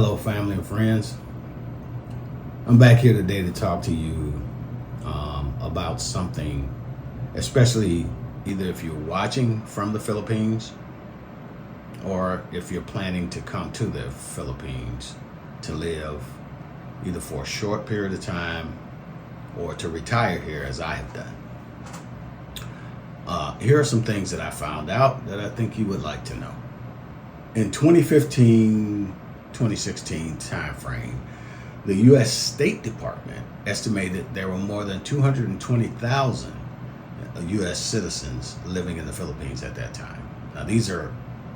Hello, family and friends. I'm back here today to talk to you about something, especially either if you're watching from the Philippines or if you're planning to come to the Philippines to live either for a short period of time or to retire here as I have done. Here are some things that I found out that I think you would like to know. In 2015-2016 timeframe, the U.S. State Department estimated there were more than 220,000 U.S. citizens living in the Philippines at that time. Now, these are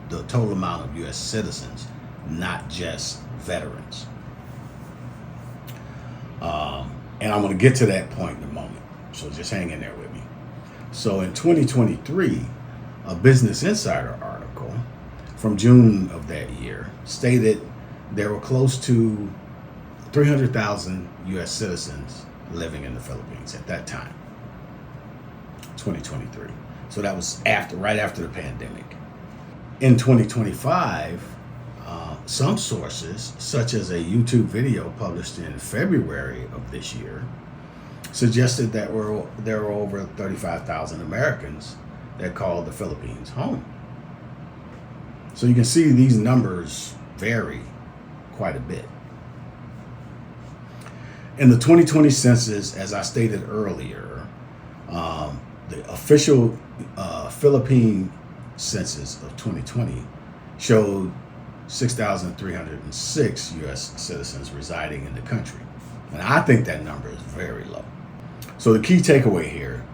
the total amount of U.S. citizens, not just veterans. And I'm going to get to that point in a moment, so just hang in there with me. So in 2023, a Business Insider article from June of that year stated there were close to 300,000 U.S. citizens living in the Philippines at that time, 2023. So that was right after the pandemic. In 2025, some sources, such as a YouTube video published in February of this year, suggested that there were over 35,000 Americans that called the Philippines home. So you can see these numbers vary quite a bit. In the 2020 census, as I stated earlier, the official Philippine census of 2020 showed 6,306 U.S. citizens residing in the country. And I think that number is very low. So the key takeaway here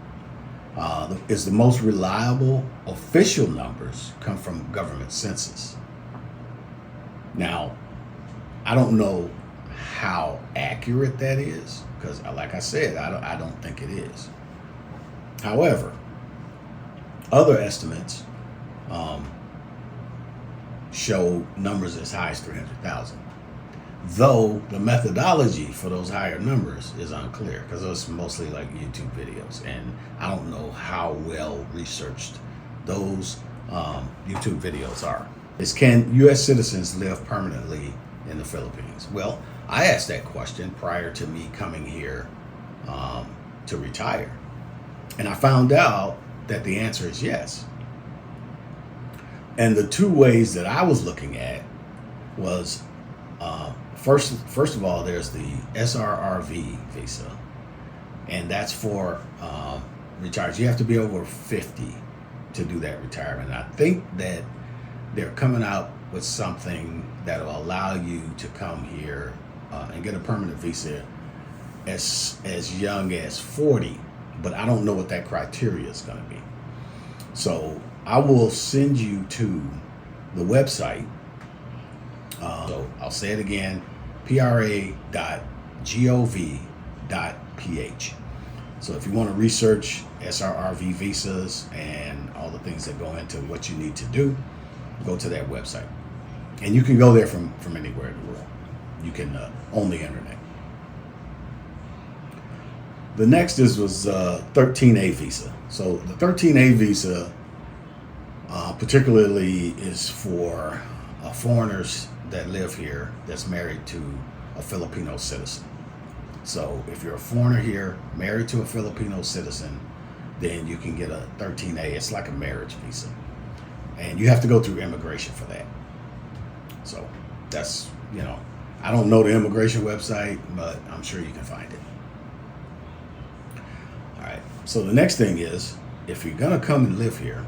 is the most reliable official numbers come from government census. Now, I don't know how accurate that is because, like I said, I don't think it is. However, other estimates show numbers as high as 300,000. Though the methodology for those higher numbers is unclear because it's mostly like YouTube videos, and I don't know how well researched those YouTube videos are. Can U.S. citizens live permanently in the Philippines? Well, I asked that question prior to me coming here to retire, and I found out that the answer is yes. And the two ways that I was looking at was first of all, there's the SRRV visa, and that's for retirees. You have to be over 50 to do that retirement. And I think that they're coming out with something that will allow you to come here and get a permanent visa as young as 40, but I don't know what that criteria is going to be. So I will send you to the website. So I'll say it again, pra.gov.ph. So if you want to research SRRV visas and all the things that go into what you need to do, go to that website. And you can go there from anywhere in the world. You can on the internet. The next was 13A visa. So the 13A visa particularly is for foreigners that live here that's married to a Filipino citizen. So if you're a foreigner here, married to a Filipino citizen, then you can get a 13A. It's like a marriage visa. And you have to go through immigration for that. So that's, I don't know the immigration website, but I'm sure you can find it. All right. So the next thing is, if you're going to come and live here,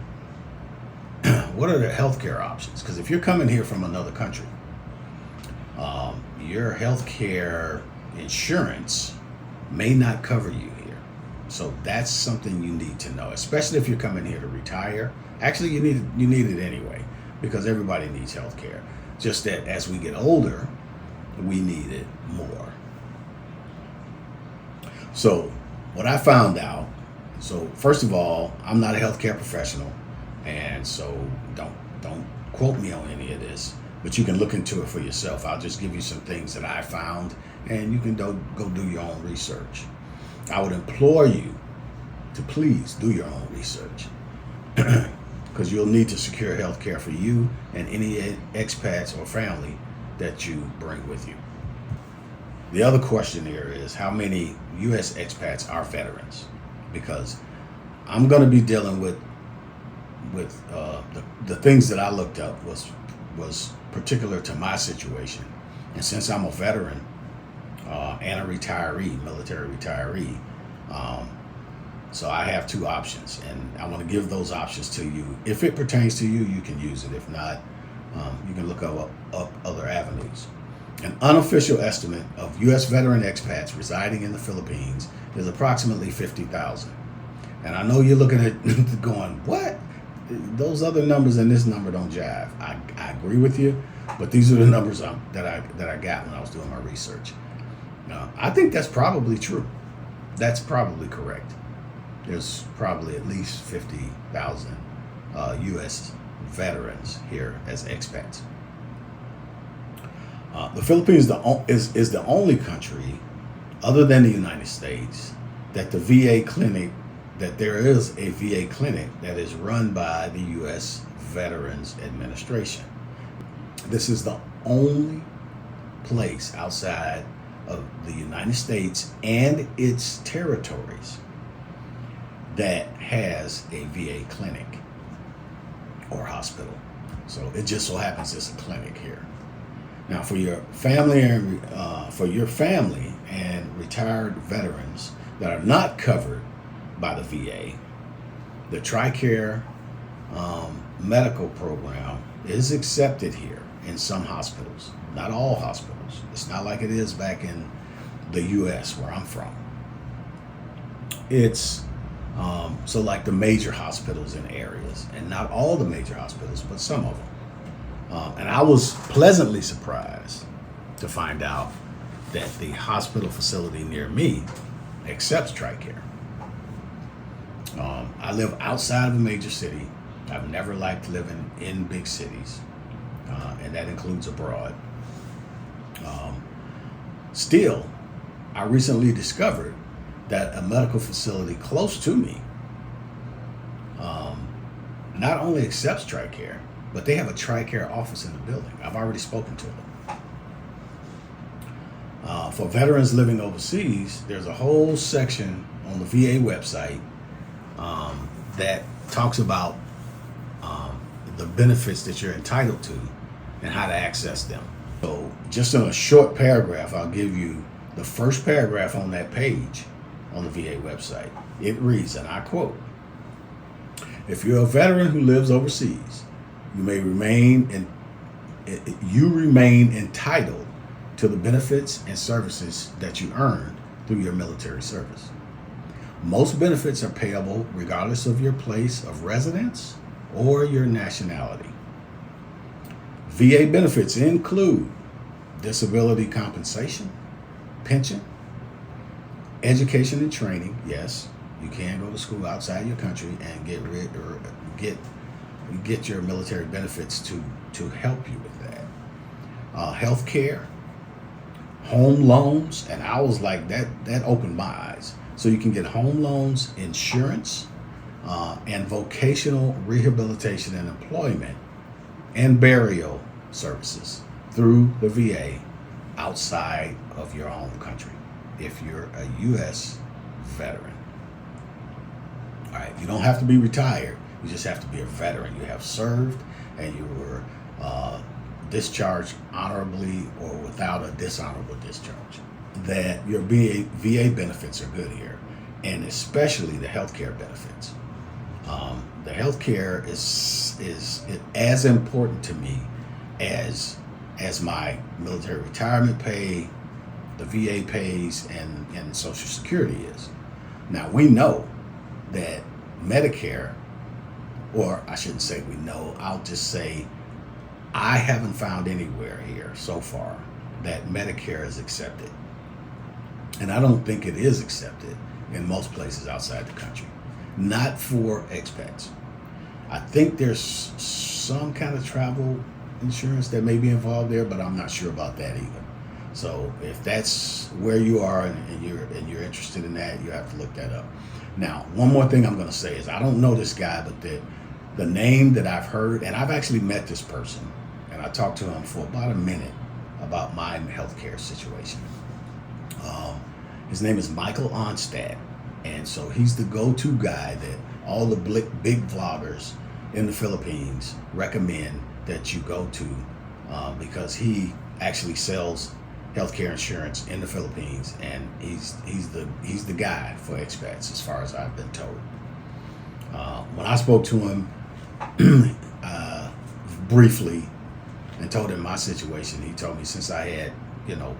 what are the healthcare options? Because if you're coming here from another country, your healthcare insurance may not cover you here. So that's something you need to know, especially if you're coming here to retire. Actually, you need it anyway, because everybody needs healthcare. Just that as we get older, we need it more. So what I found out, so first of all, I'm not a healthcare professional, and so don't quote me on any of this, but you can look into it for yourself. I'll just give you some things that I found, and you can go do your own research. I would implore you to please do your own research because you'll need to secure health care for you and any expats or family that you bring with you. The other question here is how many U.S. expats are veterans? Because I'm going to be dealing with the things that I looked up was particular to my situation, and since I'm a veteran and a retiree, military retiree, so I have two options, and I want to give those options to you. If it pertains to you, you can use it. If not, you can look up other avenues. An unofficial estimate of U.S. veteran expats residing in the Philippines is approximately 50,000. And I know you're looking at going, what? Those other numbers and this number don't jive. I agree with you, but these are the numbers that I got when I was doing my research. I think that's probably true. That's probably correct. There's probably at least 50,000 U.S. veterans here as expats. The Philippines is the only country, other than the United States, that there is a VA clinic that is run by the U.S. Veterans Administration. This is the only place outside of the United States and its territories that has a VA clinic or hospital. So it just so happens it's a clinic here. Now, for your family and retired veterans that are not covered by the VA, the TRICARE medical program is accepted here in some hospitals, not all hospitals. It's not like it is back in the U.S. where I'm from. It's so like the major hospitals in areas, and not all the major hospitals, but some of them. And I was pleasantly surprised to find out that the hospital facility near me accepts TRICARE. I live outside of a major city. I've never liked living in big cities, and that includes abroad. Still, I recently discovered that a medical facility close to me not only accepts TRICARE, but they have a TRICARE office in the building. I've already spoken to them. For veterans living overseas, there's a whole section on the VA website that talks about the benefits that you're entitled to and how to access them. So just in a short paragraph, I'll give you the first paragraph on that page on the VA website. It reads, and I quote, "If you're a veteran who lives overseas, you remain entitled to the benefits and services that you earned through your military service. Most benefits are payable regardless of your place of residence or your nationality. VA benefits include disability compensation, pension, education and training." Yes, you can go to school outside your country and get your military benefits to help you with that. Health care, home loans, and I was like, that opened my eyes. So you can get home loans, insurance, and vocational rehabilitation and employment and burial services through the VA outside of your own country if you're a U.S. veteran. All right, you don't have to be retired. You just have to be a veteran. You have served and you were discharged honorably or without a dishonorable discharge. That your VA benefits are good here, and especially the healthcare benefits. The healthcare is as important to me as my military retirement pay, the VA pays, and Social Security is. Now we know that Medicare, or I shouldn't say we know, I'll just say I haven't found anywhere here so far that Medicare is accepted. And I don't think it is accepted in most places outside the country. Not for expats. I think there's some kind of travel insurance that may be involved there, but I'm not sure about that either. So if that's where you are and you're interested in that, you have to look that up. Now, one more thing I'm going to say is I don't know this guy, but the name that I've heard, and I've actually met this person, and I talked to him for about a minute about my healthcare situation. His name is Michael Onstad, and so he's the go-to guy that all the big vloggers in the Philippines recommend that you go to, because he actually sells healthcare insurance in the Philippines, and he's the guy for expats, as far as I've been told. When I spoke to him briefly and told him my situation, he told me, since I had,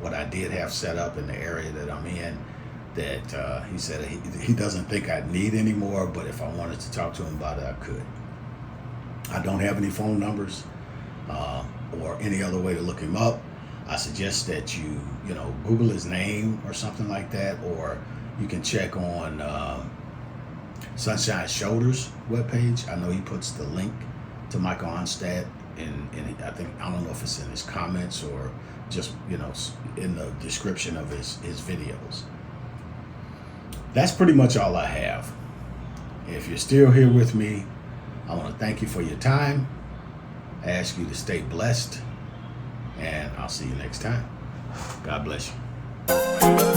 what I did have set up in the area that I'm in, that he said he doesn't think I'd need any more, but if I wanted to talk to him about it, I could. I don't have any phone numbers or any other way to look him up. I suggest that you Google his name or something like that, or you can check on Sunshine Shoulders webpage. I know he puts the link to Michael Onstad in I don't know if it's in his comments or just in the description of his videos. That's pretty much all I have. If you're still here with me, I want to thank you for your time. I ask you to stay blessed, and I'll see you next time. God bless you.